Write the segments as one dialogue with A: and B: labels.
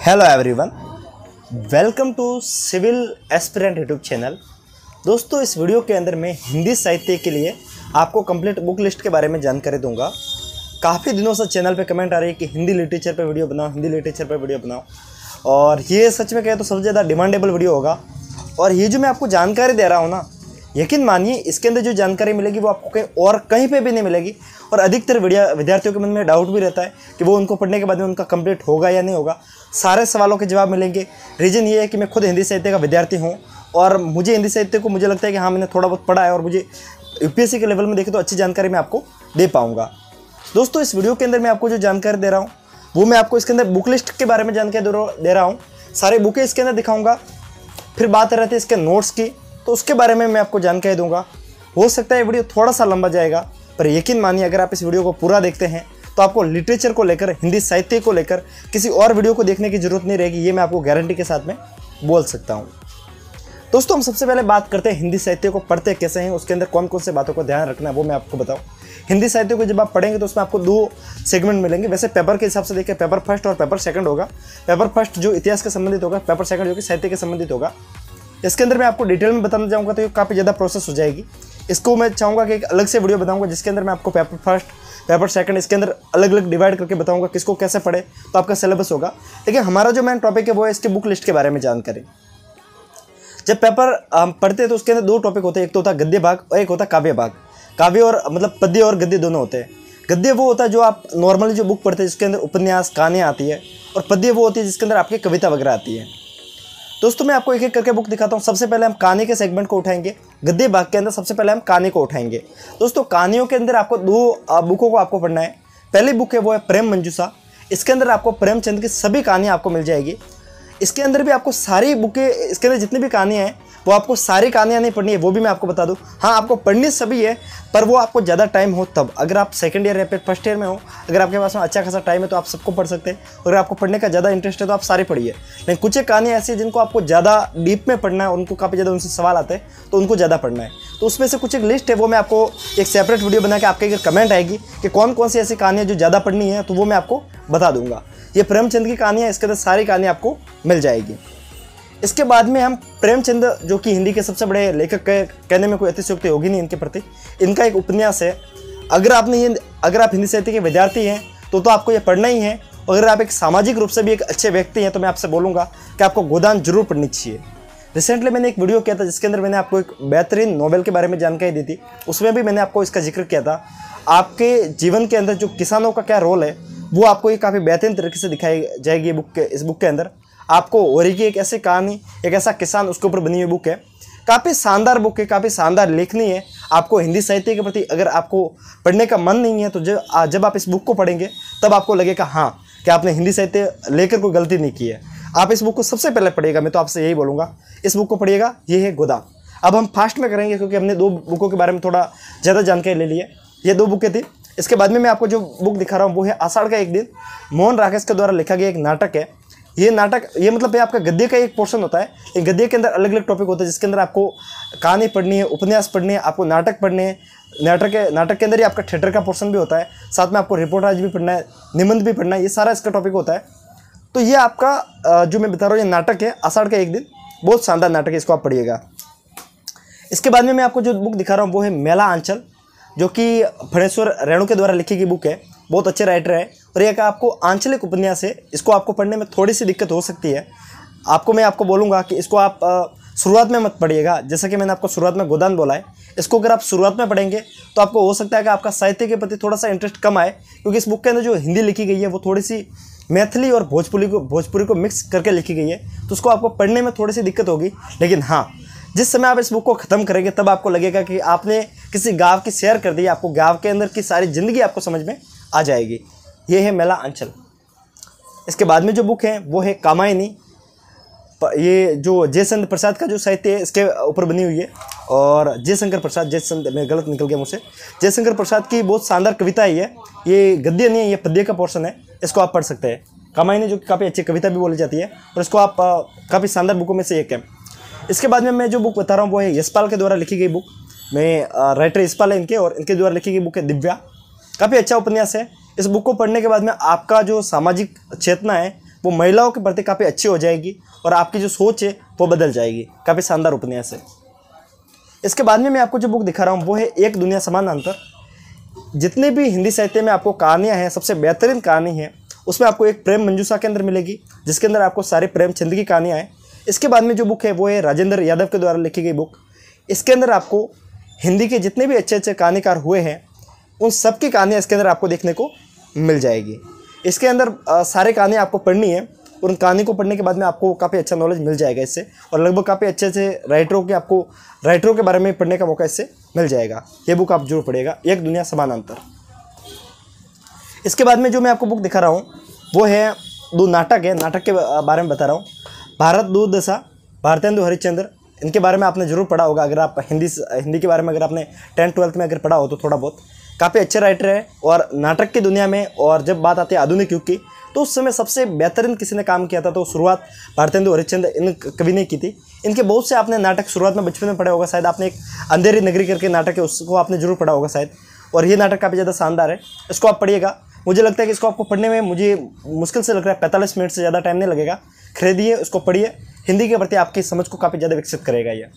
A: Hello everyone, welcome to civil aspirant YouTube channel. दोस्तों, इस video के अंदर मैं हिंदी साहित्य के लिए आपको कंप्लीट बुक लिस्ट के बारे में जानकारी दूंगा। काफ़ी दिनों से चैनल पे कमेंट आ रही है कि हिंदी लिटरेचर पे वीडियो बनाओ, हिंदी लिटरेचर पे वीडियो बनाओ, और ये सच में कहे तो सबसे ज़्यादा डिमांडेबल वीडियो होगा। और ये जो मैं आपको जानकारी दे रहा हूँ ना, यकीन मानिए इसके अंदर जो जानकारी मिलेगी वो आपको कहीं पे भी नहीं मिलेगी। और अधिकतर विद्यार्थियों के मन में डाउट भी रहता है कि वो उनको पढ़ने के बाद में उनका कंप्लीट होगा या नहीं होगा। सारे सवालों के जवाब मिलेंगे। रीज़न ये है कि मैं खुद हिंदी साहित्य का विद्यार्थी हूँ और मुझे हिंदी साहित्य को मुझे लगता है कि हाँ, मैंने थोड़ा बहुत पढ़ा है और मुझे यूपीएससी के लेवल में देखे तो अच्छी जानकारी मैं आपको दे पाऊँगा। दोस्तों, इस वीडियो के अंदर मैं आपको जो जानकारी दे रहा हूँ वो मैं आपको इसके अंदर बुक लिस्ट के बारे में जानकारी दे रहा हूँ। सारे बुकें इसके अंदर दिखाऊँगा। फिर बात रहती है इसके नोट्स की, तो उसके बारे में मैं आपको जानकारी दूंगा। हो सकता है वीडियो थोड़ा सा लंबा जाएगा, पर यकीन मानिए अगर आप इस वीडियो को पूरा देखते हैं तो आपको लिटरेचर को लेकर, हिंदी साहित्य को लेकर किसी और वीडियो को देखने की जरूरत नहीं रहेगी। ये मैं आपको गारंटी के साथ में बोल सकता हूँ। दोस्तों, हम सबसे पहले बात करते हैं हिंदी साहित्य को पढ़ते कैसे हैं, उसके अंदर कौन कौन से बातों को ध्यान रखना है वो मैं आपको बताऊँ। हिंदी साहित्य को जब आप पढ़ेंगे तो उसमें आपको दो सेगमेंट मिलेंगे। वैसे पेपर के हिसाब से देखिए, पेपर फर्स्ट और पेपर सेकंड होगा। पेपर फर्स्ट जो इतिहास के संबंधित होगा, पेपर सेकंड जो कि साहित्य के संबंधित होगा। इसके अंदर मैं आपको डिटेल में बताना चाहूँगा तो ये काफ़ी ज़्यादा प्रोसेस हो जाएगी। इसको मैं चाहूँगा कि एक अलग से वीडियो बताऊँगा जिसके अंदर मैं आपको पेपर फर्स्ट, पेपर सेकंड इसके अंदर अलग अलग डिवाइड करके बताऊँगा किसको कैसे पढ़े तो आपका सिलेबस होगा। लेकिन हमारा जो मेन टॉपिक है वो है इसके बुक लिस्ट के बारे में जानकारी। जब पेपर हम पढ़ते हैं तो उसके अंदर दो टॉपिक होते हैं, एक तो होता है गद्य भाग और एक होता है काव्य भाग। काव्य और मतलब पद्य और गद्य दोनों होते हैं। गद्य वो होता है जो आप नॉर्मली जो बुक पढ़ते हैं जिसके अंदर उपन्यास कहानियाँ आती है, और पद्य वो होती है जिसके अंदर आपकी कविता वगैरह आती है। दोस्तों, मैं आपको एक एक करके बुक दिखाता हूँ। सबसे पहले हम कहानी के सेगमेंट को उठाएंगे। गद्य भाग के अंदर सबसे पहले हम कहानी को उठाएंगे। दोस्तों, कहानियों के अंदर आपको दो बुकों को आपको पढ़ना है। पहली बुक है वो है प्रेम मंजूषा। इसके अंदर आपको प्रेमचंद की सभी कहानियाँ आपको मिल जाएगी। इसके अंदर भी आपको सारी बुकें, इसके अंदर जितनी भी कहानियाँ हैं वो आपको सारी कहानियाँ नहीं पढ़नी है, वो भी मैं आपको बता दूँ। हाँ, आपको पढ़नी सभी है, पर वो आपको ज़्यादा टाइम हो तब। अगर आप सेकंड ईयर या फिर फर्स्ट ईयर में हो, अगर आपके पास में अच्छा खासा टाइम है तो आप सबको पढ़ सकते हैं। अगर आपको पढ़ने का ज़्यादा इंटरेस्ट है तो आप सारी पढ़िए। लेकिन कुछ एक कहानियाँ ऐसी हैं जिनको आपको ज़्यादा डीप में पढ़ना है, उनको काफ़ी ज़्यादा उनसे सवाल आते हैं तो उनको ज़्यादा पढ़ना है। तो उसमें से कुछ एक लिस्ट है, वो मैं आपको एक सेपरेट वीडियो बना के आपके अगर कमेंट आएगी कि कौन कौन सी ऐसी कहानियाँ जो ज़्यादा पढ़नी है तो वो मैं आपको बता दूंगा। ये प्रेमचंद की कहानियाँ, इसके अंदर सारी कहानियाँ आपको मिल जाएगी। इसके बाद में हम प्रेमचंद, जो कि हिंदी के सबसे बड़े लेखक कहने में कोई अतिशयोक्ति होगी नहीं इनके प्रति, इनका एक उपन्यास है। अगर आप हिंदी साहित्य के विद्यार्थी हैं तो आपको ये पढ़ना ही है। अगर आप एक सामाजिक रूप से भी एक अच्छे व्यक्ति हैं तो मैं आपसे बोलूँगा कि आपको गोदान जरूर पढ़नी चाहिए। रिसेंटली मैंने एक वीडियो किया था जिसके अंदर मैंने आपको एक बेहतरीन नॉवेल के बारे में जानकारी दी थी। उसमें भी मैंने आपको इसका जिक्र किया था। आपके जीवन के अंदर जो किसानों का क्या रोल है वो आपको ये काफ़ी बेहतरीन तरीके से दिखाई जाएगी इस बुक के अंदर। आपको होरी की एक ऐसी कहानी, एक ऐसा किसान, उसके ऊपर बनी हुई बुक है। काफ़ी शानदार बुक है, काफ़ी शानदार लेखनी है। आपको हिंदी साहित्य के प्रति अगर आपको पढ़ने का मन नहीं है तो जब आप इस बुक को पढ़ेंगे तब आपको लगेगा हाँ कि आपने हिंदी साहित्य लेकर कोई गलती नहीं की है। आप इस बुक को सबसे पहले पढ़िएगा, मैं तो आपसे यही बोलूँगा, इस बुक को पढ़िएगा। ये है गोदान। अब हम फास्ट में करेंगे क्योंकि हमने दो बुकों के बारे में थोड़ा ज़्यादा जानकारी ले ली है। ये दो बुकें थी। इसके बाद में मैं आपको जो बुक दिखा रहा हूँ वो है आषाढ़ का एक दिन। मोहन राकेश के द्वारा लिखा गया एक नाटक है। ये नाटक, ये मतलब ये आपका गद्य का एक पोर्शन होता है। एक गद्य के अंदर अलग अलग टॉपिक होते हैं जिसके अंदर आपको कहानी पढ़नी है, उपन्यास पढ़नी है, आपको नाटक पढ़ने हैं। नाटक के अंदर ही आपका थिएटर का पोर्शन भी होता है, साथ में आपको रिपोर्टाज भी पढ़ना है, निबंध भी पढ़ना है। ये सारा इसका टॉपिक होता है। तो ये आपका जो मैं बता रहा हूँ ये नाटक है आषाढ़ का एक दिन। बहुत शानदार नाटक है, इसको आप पढ़िएगा। इसके बाद में मैं आपको जो बुक दिखा रहा हूँ वो है मेला आंचल, जो कि फणेश्वर रेणु के द्वारा लिखी गई बुक है। बहुत अच्छे राइटर है और एक आपको आंचलिक उपन्यास है। इसको आपको पढ़ने में थोड़ी सी दिक्कत हो सकती है। मैं आपको बोलूँगा कि इसको आप शुरुआत में मत पढ़िएगा। जैसा कि मैंने आपको शुरुआत में गोदान बोला है, इसको अगर आप शुरुआत में पढ़ेंगे तो आपको हो सकता है कि आपका साहित्य के प्रति थोड़ा सा इंटरेस्ट कम आए, क्योंकि इस बुक के अंदर जो हिंदी लिखी गई है वो थोड़ी सी मैथिली और भोजपुरी को मिक्स करके लिखी गई है। तो उसको आपको पढ़ने में थोड़ी सी दिक्कत होगी। लेकिन हाँ, जिस समय आप इस बुक को ख़त्म करेंगे तब आपको लगेगा कि आपने किसी गाँव की सैर कर दी। आपको गाँव के अंदर की सारी ज़िंदगी आपको समझ में आ जाएगी। ये है मेला आंचल। इसके बाद में जो बुक है वो है कामायनी। ये जो जयचंद्र प्रसाद का जो साहित्य है इसके ऊपर बनी हुई है। और जयचंद्र मैं गलत निकल गया मुझसे, जयशंकर प्रसाद की बहुत शानदार कविता है ये गद्य नहीं है, ये पद्य का पोर्शन है। इसको आप पढ़ सकते हैं। कामायनी जो कि काफ़ी अच्छी कविता भी बोली जाती है और इसको आप काफ़ी शानदार बुकों में से एक है। इसके बाद में मैं जो बुक बता रहा हूँ वो है यशपाल के द्वारा लिखी गई बुक। राइटर यशपाल है इनके, और इनके द्वारा लिखी गई बुक है दिव्या। काफ़ी अच्छा उपन्यास है। इस बुक को पढ़ने के बाद में आपका जो सामाजिक चेतना है वो महिलाओं के प्रति काफ़ी अच्छी हो जाएगी और आपकी जो सोच है वो बदल जाएगी। काफ़ी शानदार उपन्यास है। इसके बाद में मैं आपको जो बुक दिखा रहा हूँ वो है एक दुनिया समान अंतर। जितने भी हिंदी साहित्य में आपको कहानियाँ हैं, सबसे बेहतरीन कहानी है उसमें आपको एक प्रेम मंजूषा के अंदर मिलेगी, जिसके अंदर आपको सारी प्रेमचंद की कहानियाँ हैं। इसके बाद में जो बुक है वो है राजेंद्र यादव के द्वारा लिखी गई बुक। इसके अंदर आपको हिंदी के जितने भी अच्छे अच्छे कहानीकार हुए हैं उन सब की कहानियाँ इसके अंदर आपको देखने को मिल जाएगी। इसके अंदर सारे कहानियाँ आपको पढ़नी है और उन कहानी को पढ़ने के बाद में आपको काफ़ी अच्छा नॉलेज मिल जाएगा इससे, और लगभग काफ़ी अच्छे अच्छे राइटरों के बारे में पढ़ने का मौका इससे मिल जाएगा। ये बुक आप जरूर पढ़िएगा, एक दुनिया समान अंतर। इसके बाद में जो मैं आपको बुक दिखा रहा हूँ वो है दो नाटक है। नाटक के बारे में बता रहा हूँ। भारत दुर्दशा, भारतेंदु हरिश्चंद्र, इनके बारे में आपने जरूर पढ़ा होगा। अगर आप हिंदी के बारे में अगर आपने 10th-12th में अगर पढ़ा हो तो थोड़ा बहुत। काफ़ी अच्छे राइटर है और नाटक की दुनिया में, और जब बात आती है आधुनिक युग की तो उस समय सबसे बेहतरीन किसी ने काम किया था तो शुरुआत भारतेंदु हरिश्चंद्र इन कवि ने की थी। इनके बहुत से आपने नाटक शुरुआत में बचपन में पढ़े होगा शायद। आपने एक अंधेरी नगरी करके नाटक है, उसको आपने जरूर पढ़ा होगा शायद, और ये नाटक काफ़ी ज़्यादा शानदार है। इसको आप पढ़िएगा। मुझे लगता है कि इसको आपको पढ़ने में मुझे मुश्किल से लग रहा है 45 मिनट से ज़्यादा टाइम नहीं लगेगा। खरीदिए, उसको पढ़िए। हिंदी के प्रति आपकी समझ को काफ़ी ज़्यादा विकसित करेगा ये।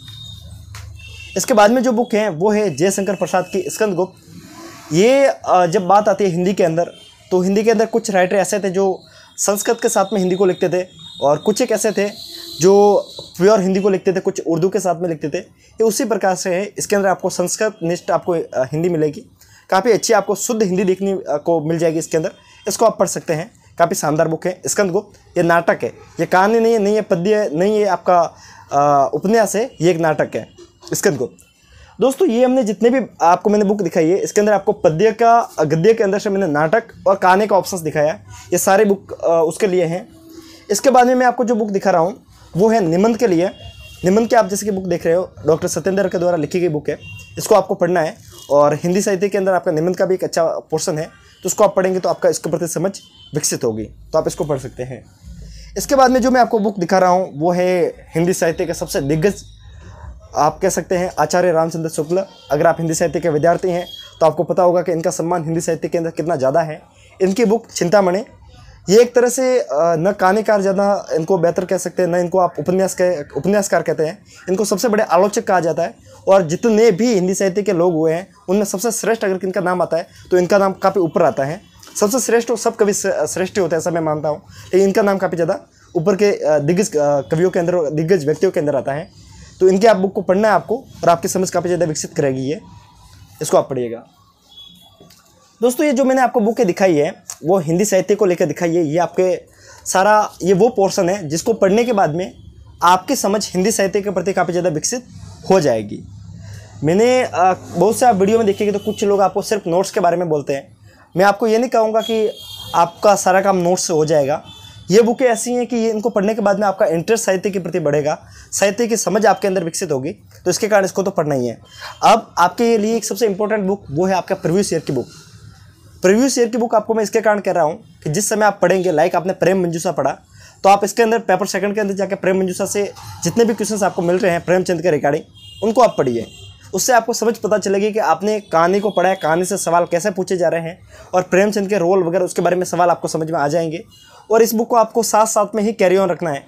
A: इसके बाद में जो बुक है वो है जयशंकर प्रसाद की स्कंदगुप्त। ये जब बात आती है हिंदी के अंदर तो हिंदी के अंदर कुछ राइटर ऐसे थे जो संस्कृत के साथ में हिंदी को लिखते थे, और कुछ एक ऐसे थे जो प्योर हिंदी को लिखते थे, कुछ उर्दू के साथ में लिखते थे। ये उसी प्रकार से है। इसके अंदर आपको संस्कृत निष्ठ आपको हिंदी मिलेगी। काफ़ी अच्छी आपको शुद्ध हिंदी देखने को मिल जाएगी इसके अंदर। इसको आप पढ़ सकते हैं। काफ़ी शानदार बुक है स्कंदगुप्त। ये नाटक है, ये कहानी नहीं है, नहीं है पद्य, नहीं है आपका उपन्यास है, ये एक नाटक है स्कंदगुप्त। दोस्तों ये हमने जितने भी आपको मैंने बुक दिखाई है इसके अंदर आपको पद्य का, गद्य के अंदर से मैंने नाटक और कहानी का ऑप्शंस दिखाया है। ये सारे बुक उसके लिए हैं। इसके बाद में मैं आपको जो बुक दिखा रहा हूँ वो है निबंध के लिए। निबंध के आप जैसे कि बुक देख रहे हो डॉक्टर सत्येंद्र के द्वारा लिखी गई बुक है। इसको आपको पढ़ना है, और हिंदी साहित्य के अंदर आपका निबंध का भी एक अच्छा पोर्शन है, तो उसको आप पढ़ेंगे तो आपका इसके प्रति समझ विकसित होगी, तो आप इसको पढ़ सकते हैं। इसके बाद में जो मैं आपको बुक दिखा रहा हूँ वो है हिंदी साहित्य के सबसे दिग्गज आप कह सकते हैं आचार्य रामचंद्र शुक्ल। अगर आप हिंदी साहित्य के विद्यार्थी हैं तो आपको पता होगा कि इनका सम्मान हिंदी साहित्य के अंदर कितना ज़्यादा है। इनकी बुक चिंतामणि, ये एक तरह से न कहानीकार ज़्यादा इनको बेहतर कह सकते हैं, न इनको आप उपन्यासकार कहते हैं। इनको सबसे बड़े आलोचक कहा जाता है, और जितने भी हिंदी साहित्य के लोग हुए हैं उनमें सबसे श्रेष्ठ अगर इनका नाम आता है तो इनका नाम काफ़ी ऊपर आता है। सबसे श्रेष्ठ सब कवि श्रेष्ठ होते हैं ऐसा मैं मानता हूँ, लेकिन इनका नाम काफ़ी ज़्यादा ऊपर के दिग्गज कवियों के अंदर, दिग्गज व्यक्तियों के अंदर आता है। तो इनकी आप बुक को पढ़ना है आपको, और आपकी समझ काफ़ी ज़्यादा विकसित करेगी ये। इसको आप पढ़िएगा। दोस्तों ये जो मैंने आपको बुकें दिखाई है वो हिंदी साहित्य को लेकर दिखाई है। ये आपके सारा ये वो पोर्शन है जिसको पढ़ने के बाद में आपकी समझ हिंदी साहित्य के प्रति काफ़ी ज़्यादा विकसित हो जाएगी। मैंने बहुत से आप वीडियो में देखेंगे तो कुछ लोग आपको सिर्फ नोट्स के बारे में बोलते हैं। मैं आपको ये नहीं कहूँगा कि आपका सारा काम नोट्स से हो जाएगा। ये बुकें ऐसी हैं कि ये इनको पढ़ने के बाद में आपका इंटरेस्ट साहित्य के प्रति बढ़ेगा, साहित्य की समझ आपके अंदर विकसित होगी, तो इसके कारण इसको तो पढ़ना ही है। अब आपके लिए एक सबसे इंपॉर्टेंट बुक वो है आपका प्रीवियस ईयर की बुक। प्रीवियस ईयर की बुक आपको मैं इसके कारण कह रहा हूँ कि जिस समय आप पढ़ेंगे, लाइक आपने प्रेम मंजूषा पढ़ा, तो आप इसके अंदर पेपर सेकंड के अंदर जाकर प्रेम मंजूषा से जितने भी क्वेश्चंस आपको मिल रहे हैं प्रेमचंद के रिगार्डिंग, उनको आप पढ़िए। उससे आपको समझ पता चलेगी कि आपने कहानी को पढ़ा है, कहानी से सवाल कैसे पूछे जा रहे हैं, और प्रेमचंद के रोल वगैरह उसके बारे में सवाल आपको समझ में आ जाएंगे। और इस बुक को आपको साथ साथ में ही कैरी ऑन रखना है।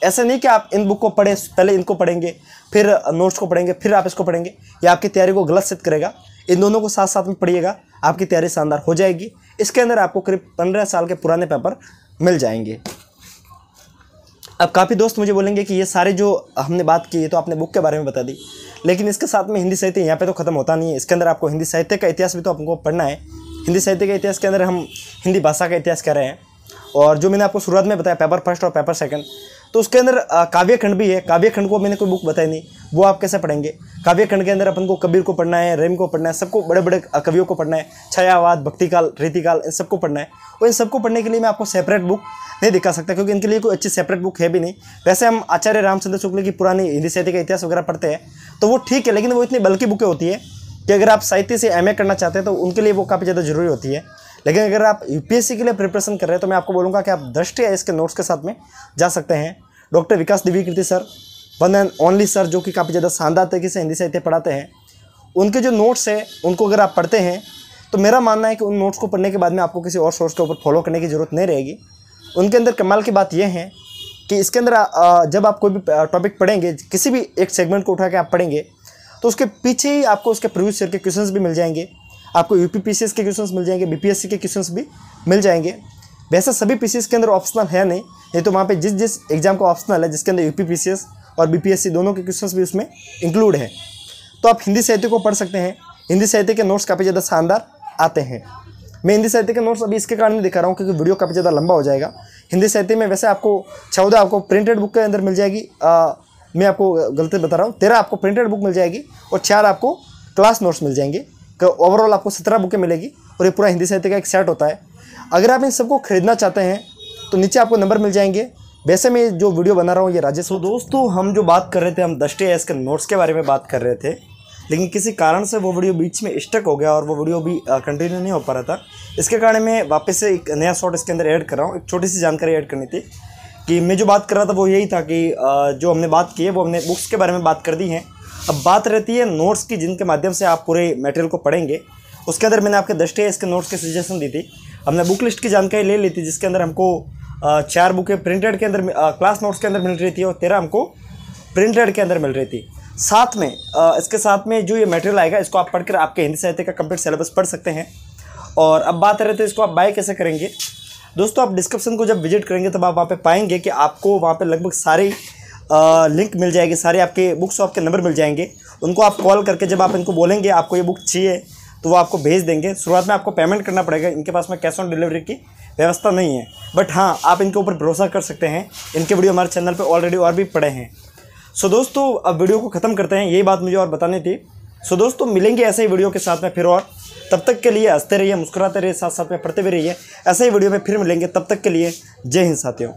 A: ऐसा नहीं कि आप इन बुक को पढ़े, पहले इनको पढ़ेंगे फिर नोट्स को पढ़ेंगे फिर आप इसको पढ़ेंगे, ये आपकी तैयारी को गलत सिद्ध करेगा। इन दोनों को साथ साथ में पढ़िएगा, आपकी तैयारी शानदार हो जाएगी। इसके अंदर आपको करीब 15 साल के पुराने पेपर मिल जाएंगे। अब काफ़ी दोस्त मुझे बोलेंगे कि ये सारे जो हमने बात की है तो आपने बुक के बारे में बता दी, लेकिन इसके साथ में हिंदी साहित्य यहाँ पे तो ख़त्म होता नहीं है। इसके अंदर आपको हिंदी साहित्य का इतिहास भी तो आपको पढ़ना है। हिंदी साहित्य के इतिहास के अंदर हम हिंदी भाषा का इतिहास कर रहे हैं, और जो मैंने आपको शुरुआत में बताया पेपर फर्स्ट और पेपर सेकंड, तो उसके अंदर काव्यखंड भी है। काव्यखंड को मैंने कोई बुक बताई नहीं, वो आप कैसे पढ़ेंगे। काव्यखंड के अंदर अपन को कबीर को पढ़ना है, रहीम को पढ़ना है, सबको बड़े बड़े कवियों को पढ़ना है, छायावाद, भक्तिकाल, रीतिकाल, इन सबको पढ़ना है। और इन सबको पढ़ने के लिए मैं आपको सेपरेट बुक नहीं दिखा सकता, क्योंकि इनके लिए कोई अच्छी सेपरेट बुक है भी नहीं। वैसे हम आचार्य रामचंद्र शुक्ल की पुरानी हिंदी साहित्य का इतिहास वगैरह पढ़ते हैं तो वो ठीक है, लेकिन वो इतनी बल्कि बुकें होती है कि अगर आप साहित्य से एमए करना चाहते हैं तो उनके लिए वो काफ़ी ज़्यादा जरूरी होती है। लेकिन अगर आप यूपीएससी के लिए प्रिपरेशन कर रहे हैं तो मैं आपको बोलूँगा कि आप दृष्टि इसके नोट्स के साथ में जा सकते हैं। Doctor Vikas Divyakirti sir, one and only sir, जो कि काफ़ी ज़्यादा शानदार तरीके से हिंदी साहित्य पढ़ाते हैं, उनके जो नोट्स हैं उनको अगर आप पढ़ते हैं तो मेरा मानना है कि उन नोट्स को पढ़ने के बाद में आपको किसी और सोर्स के ऊपर फॉलो करने की ज़रूरत नहीं रहेगी। उनके अंदर कमाल की बात यह है कि इसके अंदर जब आप कोई भी टॉपिक पढ़ेंगे, किसी भी एक सेगमेंट को उठा के आप पढ़ेंगे, तो उसके पीछे ही आपको उसके प्रीवियस ईयर के क्वेश्चंस भी मिल जाएंगे, आपको यूपीपीसीएस के क्वेश्चंस मिल जाएंगे, बीपीएससी के क्वेश्चंस भी मिल जाएंगे। वैसे सभी पीसीएस के अंदर ऑप्शनल है नहीं तो वहाँ पे जिस एग्जाम का ऑप्शनल है, जिसके अंदर यूपीपीसीएस और बीपीएससी दोनों के क्वेश्चंस भी उसमें इंक्लूड है। तो आप हिंदी साहित्य को पढ़ सकते हैं। हिंदी साहित्य के नोट्स काफ़ी ज़्यादा शानदार आते हैं। मैं हिंदी साहित्य के नोट्स अभी इसके कारण नहीं दिखा रहा हूँ क्योंकि वीडियो काफ़ी ज़्यादा लंबा हो जाएगा। हिंदी साहित्य में वैसे आपको 14 आपको प्रिंटेड बुक के अंदर मिल जाएगी, मैं आपको गलती बता रहा हूँ, 13 आपको प्रिंटेड बुक मिल जाएगी और 4 आपको क्लास नोट्स मिल जाएंगे। ओवरऑल आपको 17 बुकें मिलेगी और ये पूरा हिंदी साहित्य का एक सेट होता है। अगर आप इन सबको खरीदना चाहते हैं तो नीचे आपको नंबर मिल जाएंगे। वैसे मैं जो वीडियो बना रहा हूँ ये राजेश। तो दोस्तों हम जो बात कर रहे थे, हम 10 TIS के नोट्स के बारे में बात कर रहे थे, लेकिन किसी कारण से वो वीडियो बीच में स्टक हो गया और वो वीडियो भी कंटिन्यू नहीं हो पा रहा था। इसके कारण मैं वापस से एक नया शॉर्ट इसके अंदर ऐड कर रहा हूँ। एक छोटी सी जानकारी ऐड करनी थी कि मैं जो बात कर रहा था वो यही था कि जो हमने बात की है वो हमने बुक्स के बारे में बात कर दी है। अब बात रहती है नोट्स की, जिनके माध्यम से आप पूरे मटेरियल को पढ़ेंगे। उसके अंदर मैंने आपके 10 TIS के नोट्स के सजेशन दी थी। हमने बुक लिस्ट की जानकारी ले ली थी, जिसके अंदर हमको 4 बुकें प्रिंटेड के अंदर क्लास नोट्स के अंदर मिल रही थी और 13 हमको प्रिंटेड के अंदर मिल रही थी। साथ में इसके साथ में जो ये मटेरियल आएगा, इसको आप पढ़कर आपके हिंदी साहित्य का कंप्लीट सिलेबस पढ़ सकते हैं। और अब बात रहती है इसको आप बाय कैसे करेंगे। दोस्तों आप डिस्क्रिप्शन को जब विजिट करेंगे तब आप वहाँ पे पाएंगे कि आपको वहाँ पे लगभग सारी लिंक मिल जाएगी, सारे आपके बुक्स आपके नंबर मिल जाएंगे। उनको आप कॉल करके जब आप इनको बोलेंगे आपको ये बुक चाहिए तो वो आपको भेज देंगे। शुरुआत में आपको पेमेंट करना पड़ेगा, इनके पास में कैश ऑन डिलीवरी की व्यवस्था नहीं है, बट हाँ आप इनके ऊपर भरोसा कर सकते हैं। इनके वीडियो हमारे चैनल पर ऑलरेडी और भी पड़े हैं। सो दोस्तों अब वीडियो को ख़त्म करते हैं, यही बात मुझे और बतानी थी। सो दोस्तों मिलेंगे ऐसे ही वीडियो के साथ में फिर, और तब तक के लिए हंसते रहिए, मुस्कुराते रहिए, साथ साथ में पढ़ते भी रहिए। ऐसे ही वीडियो में फिर मिलेंगे, तब तक के लिए जय हिंद साथियों।